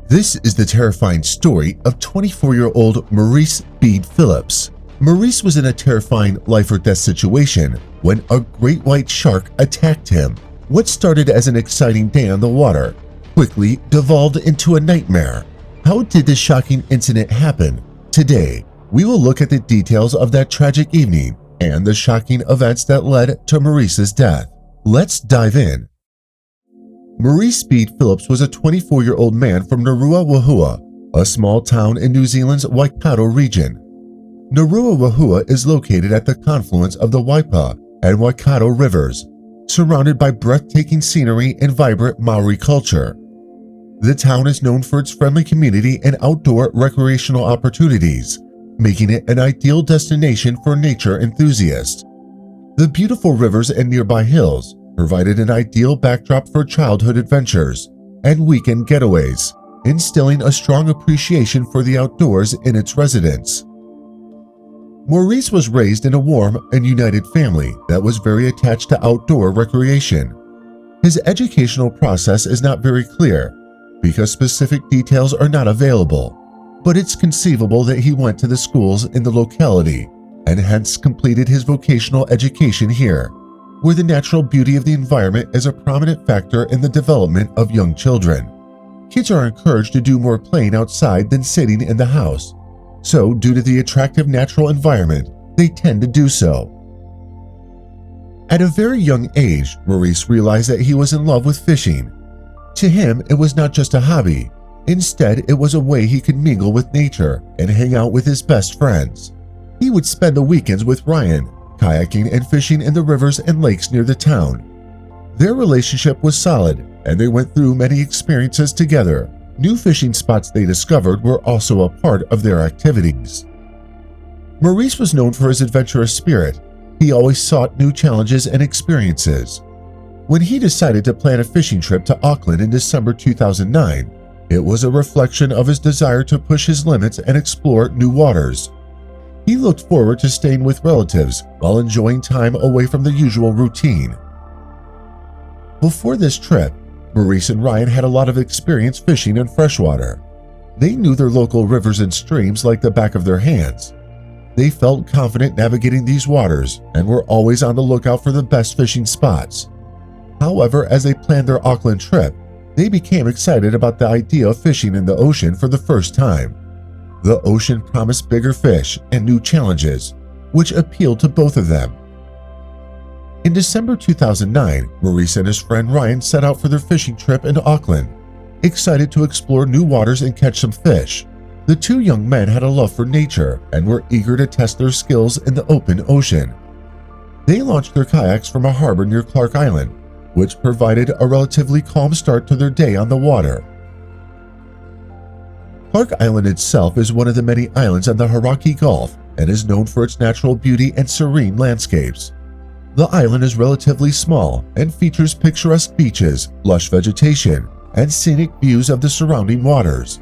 This is the terrifying story of 24-year-old Maurice Bede Philips. Maurice was in a terrifying life-or-death situation when a great white shark attacked him. What started as an exciting day on the water quickly devolved into a nightmare. How did this shocking incident happen? Today, we will look at the details of that tragic evening and the shocking events that led to Maurice's death. Let's dive in. Maurice Bede Philips was a 24-year-old man from Ngaruawahia, a small town in New Zealand's Waikato region. Ngaruawahia is located at the confluence of the Waipa and Waikato rivers, surrounded by breathtaking scenery and vibrant Maori culture. The town is known for its friendly community and outdoor recreational opportunities, making it an ideal destination for nature enthusiasts. The beautiful rivers and nearby hills provided an ideal backdrop for childhood adventures and weekend getaways, instilling a strong appreciation for the outdoors in its residents. Maurice was raised in a warm and united family that was very attached to outdoor recreation. His educational process is not very clear because specific details are not available, but it's conceivable that he went to the schools in the locality and hence completed his vocational education here, where the natural beauty of the environment is a prominent factor in the development of young children. Kids are encouraged to do more playing outside than sitting in the house, so due to the attractive natural environment, they tend to do so. At a very young age, Maurice realized that he was in love with fishing. To him, it was not just a hobby. Instead, it was a way he could mingle with nature and hang out with his best friends. He would spend the weekends with Rion, kayaking and fishing in the rivers and lakes near the town. Their relationship was solid, and they went through many experiences together. New fishing spots they discovered were also a part of their activities. Maurice was known for his adventurous spirit. He always sought new challenges and experiences. When he decided to plan a fishing trip to Auckland in December 2009, it was a reflection of his desire to push his limits and explore new waters. He looked forward to staying with relatives while enjoying time away from the usual routine. Before this trip, Maurice and Rion had a lot of experience fishing in freshwater. They knew their local rivers and streams like the back of their hands. They felt confident navigating these waters and were always on the lookout for the best fishing spots. However, as they planned their Auckland trip, they became excited about the idea of fishing in the ocean for the first time. The ocean promised bigger fish and new challenges, which appealed to both of them. In December 2009, Maurice and his friend Rion set out for their fishing trip in Auckland, excited to explore new waters and catch some fish. The two young men had a love for nature and were eager to test their skills in the open ocean. They launched their kayaks from a harbor near Clark Island, which provided a relatively calm start to their day on the water. Clark Island itself is one of the many islands on the Hauraki Gulf and is known for its natural beauty and serene landscapes. The island is relatively small and features picturesque beaches, lush vegetation, and scenic views of the surrounding waters.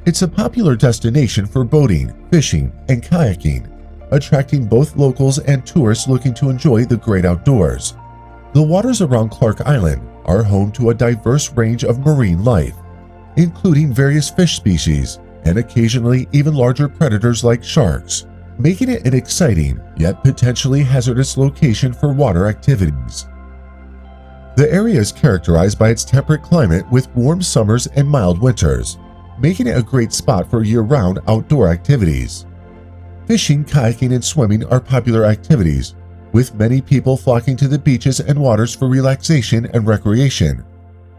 It's a popular destination for boating, fishing, and kayaking, attracting both locals and tourists looking to enjoy the great outdoors. The waters around Clark Island are home to a diverse range of marine life, including various fish species and occasionally even larger predators like sharks, making it an exciting yet potentially hazardous location for water activities. The area is characterized by its temperate climate with warm summers and mild winters, making it a great spot for year-round outdoor activities. Fishing, kayaking, and swimming are popular activities, with many people flocking to the beaches and waters for relaxation and recreation.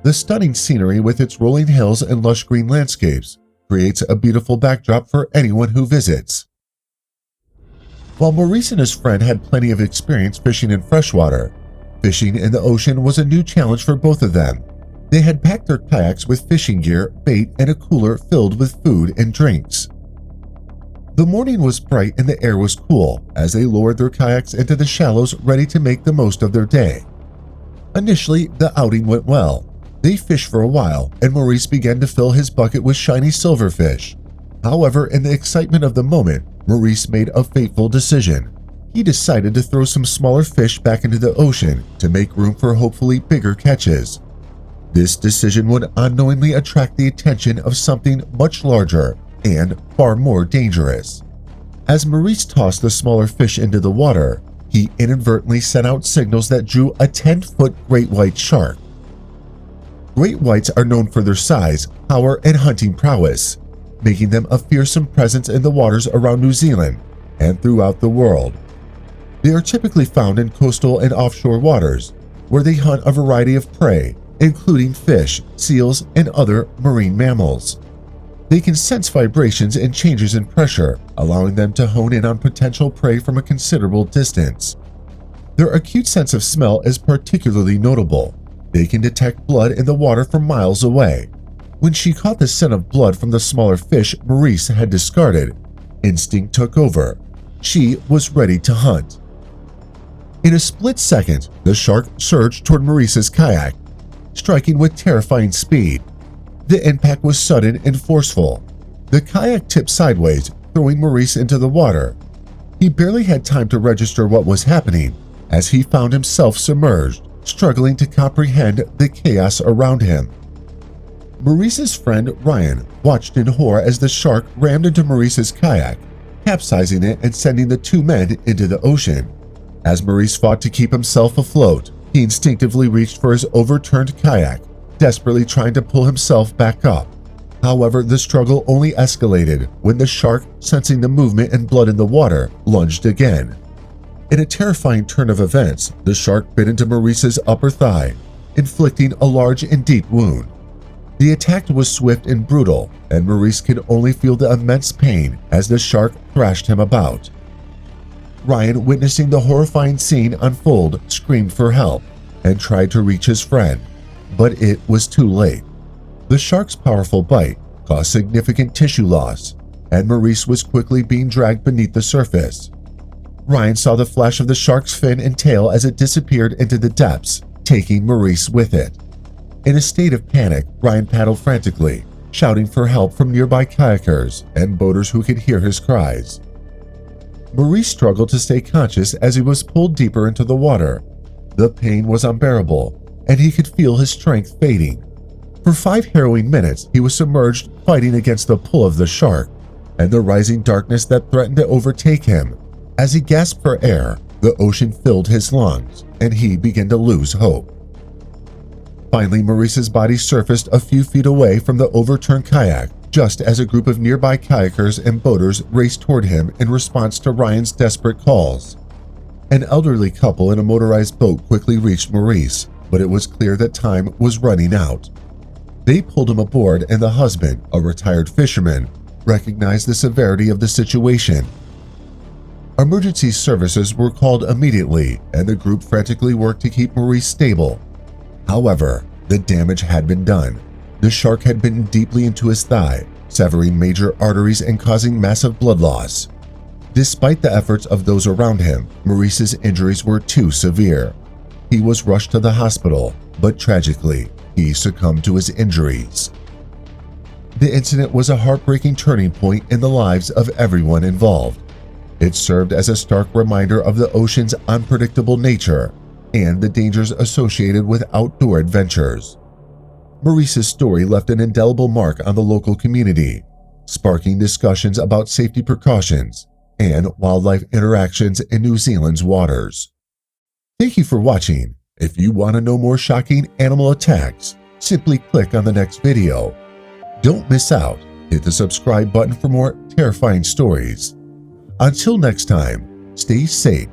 The stunning scenery with its rolling hills and lush green landscapes creates a beautiful backdrop for anyone who visits. While Maurice and his friend had plenty of experience fishing in freshwater, fishing in the ocean was a new challenge for both of them. They had packed their kayaks with fishing gear, bait, and a cooler filled with food and drinks. The morning was bright and the air was cool as they lowered their kayaks into the shallows ready to make the most of their day. Initially, the outing went well. They fished for a while and Maurice began to fill his bucket with shiny silverfish. However, in the excitement of the moment, Maurice made a fateful decision. He decided to throw some smaller fish back into the ocean to make room for hopefully bigger catches. This decision would unknowingly attract the attention of something much larger and far more dangerous. As Maurice tossed the smaller fish into the water, he inadvertently sent out signals that drew a 10-foot great white shark. Great whites are known for their size, power, and hunting prowess, making them a fearsome presence in the waters around New Zealand and throughout the world. They are typically found in coastal and offshore waters, where they hunt a variety of prey, including fish, seals, and other marine mammals. They can sense vibrations and changes in pressure, allowing them to hone in on potential prey from a considerable distance. Their acute sense of smell is particularly notable. They can detect blood in the water from miles away. When she caught the scent of blood from the smaller fish Maurice had discarded, instinct took over. She was ready to hunt. In a split second, the shark surged toward Maurice's kayak, striking with terrifying speed. The impact was sudden and forceful. The kayak tipped sideways, throwing Maurice into the water. He barely had time to register what was happening as he found himself submerged, struggling to comprehend the chaos around him. Maurice's friend Rion watched in horror as the shark rammed into Maurice's kayak, capsizing it and sending the two men into the ocean. As Maurice fought to keep himself afloat, he instinctively reached for his overturned kayak, desperately trying to pull himself back up. However, the struggle only escalated when the shark, sensing the movement and blood in the water, lunged again. In a terrifying turn of events, the shark bit into Maurice's upper thigh, inflicting a large and deep wound. The attack was swift and brutal, and Maurice could only feel the immense pain as the shark thrashed him about. Rion, witnessing the horrifying scene unfold, screamed for help and tried to reach his friend, but it was too late. The shark's powerful bite caused significant tissue loss, and Maurice was quickly being dragged beneath the surface. Rion saw the flash of the shark's fin and tail as it disappeared into the depths, taking Maurice with it. In a state of panic, Rion paddled frantically, shouting for help from nearby kayakers and boaters who could hear his cries. Maurice struggled to stay conscious as he was pulled deeper into the water. The pain was unbearable, and he could feel his strength fading. For 5 harrowing minutes, he was submerged fighting against the pull of the shark and the rising darkness that threatened to overtake him. As he gasped for air, the ocean filled his lungs, and he began to lose hope. Finally, Maurice's body surfaced a few feet away from the overturned kayak, just as a group of nearby kayakers and boaters raced toward him in response to Rion's desperate calls. An elderly couple in a motorized boat quickly reached Maurice, but it was clear that time was running out. They pulled him aboard, and the husband, a retired fisherman, recognized the severity of the situation. Emergency services were called immediately, and the group frantically worked to keep Maurice stable. However, the damage had been done. The shark had bitten deeply into his thigh, severing major arteries and causing massive blood loss. Despite the efforts of those around him, Maurice's injuries were too severe. He was rushed to the hospital, but tragically, he succumbed to his injuries. The incident was a heartbreaking turning point in the lives of everyone involved. It served as a stark reminder of the ocean's unpredictable nature and the dangers associated with outdoor adventures. Maurice's story left an indelible mark on the local community, sparking discussions about safety precautions and wildlife interactions in New Zealand's waters. Thank you for watching. If you want to know more shocking animal attacks, simply click on the next video. Don't miss out. Hit the subscribe button for more terrifying stories. Until next time, stay safe